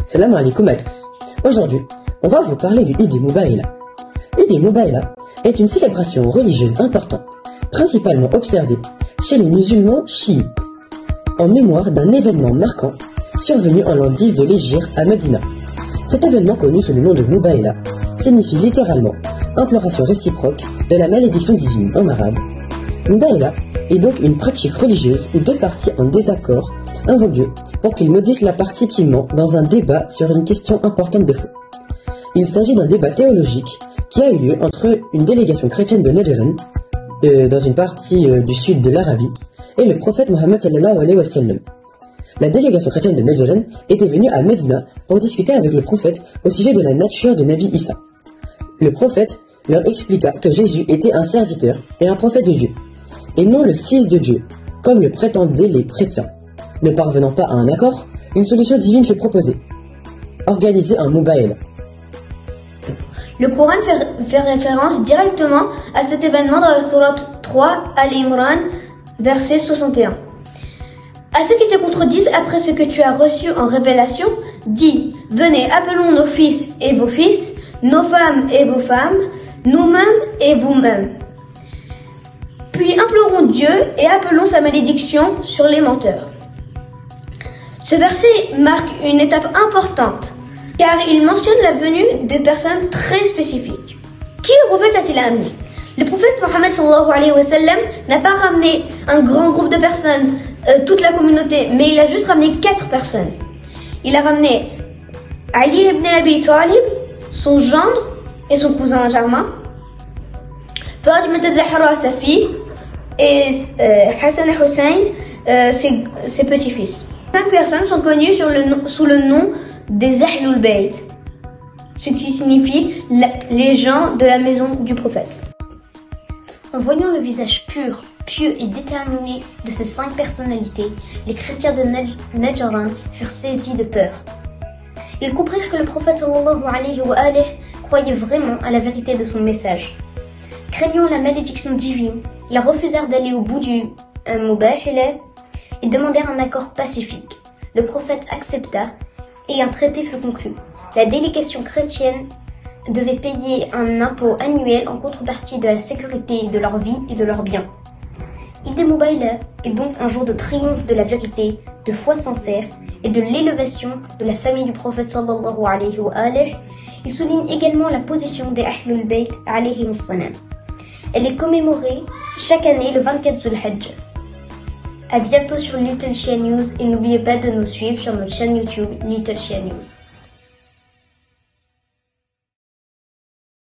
Salam alaikum à tous. Aujourd'hui, on va vous parler du Eid Moubaïla. Eid Moubaïla est une célébration religieuse importante, principalement observée chez les musulmans chiites, en mémoire d'un événement marquant survenu en l'an 10 de l'Hégire à Médina. Cet événement, connu sous le nom de Moubaïla, signifie littéralement imploration réciproque de la malédiction divine en arabe. Moubaïla est donc une pratique religieuse où deux parties en désaccord invoquent Dieu pour qu'il maudisse la partie qui ment dans un débat sur une question importante de foi. Il s'agit d'un débat théologique qui a eu lieu entre une délégation chrétienne de Najran, dans une partie du sud de l'Arabie, et le prophète Mohammed sallallahu alayhi wa sallam. La délégation chrétienne de Najran était venue à Médina pour discuter avec le prophète au sujet de la nature de Nabi Issa. Le prophète leur expliqua que Jésus était un serviteur et un prophète de Dieu, et non le fils de Dieu, comme le prétendaient les chrétiens. Ne parvenant pas à un accord, une solution divine fut proposée: organiser un Moubaïla. Le Coran fait référence directement à cet événement dans la sourate 3 Al-Imran, verset 61. À ceux qui te contredisent après ce que tu as reçu en révélation, dis: venez, appelons nos fils et vos fils, nos femmes et vos femmes, nous-mêmes et vous-mêmes. Puis implorons Dieu et appelons sa malédiction sur les menteurs. Ce verset marque une étape importante, car il mentionne la venue de personnes très spécifiques. Qui le prophète a-t-il amené? Le prophète Mohammed sallallahu alayhi wa sallam n'a pas ramené un grand groupe de personnes, toute la communauté, mais il a juste ramené 4 personnes. Il a ramené Ali ibn Abi Talib, son gendre et son cousin germain, Fatima al-Zahra, sa fille, et Hassan et Hussein, ses petits-fils. 5 personnes sont connues sous le nom des Ahlul Bayt, ce qui signifie les gens de la maison du prophète. En voyant le visage pur, pieux et déterminé de ces 5 personnalités, les chrétiens de Najran furent saisis de peur. Ils comprirent que le prophète sallallahu alayhi wa alihi croyait vraiment à la vérité de son message. Craignant la malédiction divine, ils refusèrent d'aller au bout du Moubaïla et demandèrent un accord pacifique. Le prophète accepta et un traité fut conclu. La délégation chrétienne devait payer un impôt annuel en contrepartie de la sécurité de leur vie et de leurs biens. Eid Moubaïla est donc un jour de triomphe de la vérité, de foi sincère et de l'élévation de la famille du prophète sallallahu alayhi wa alihi. Il souligne également la position des Ahlul Bayt alayhim salam. Elle est commémorée chaque année le 24 Zulhajj. À bientôt sur Little Shia News et n'oubliez pas de nous suivre sur notre chaîne YouTube Little Shia News.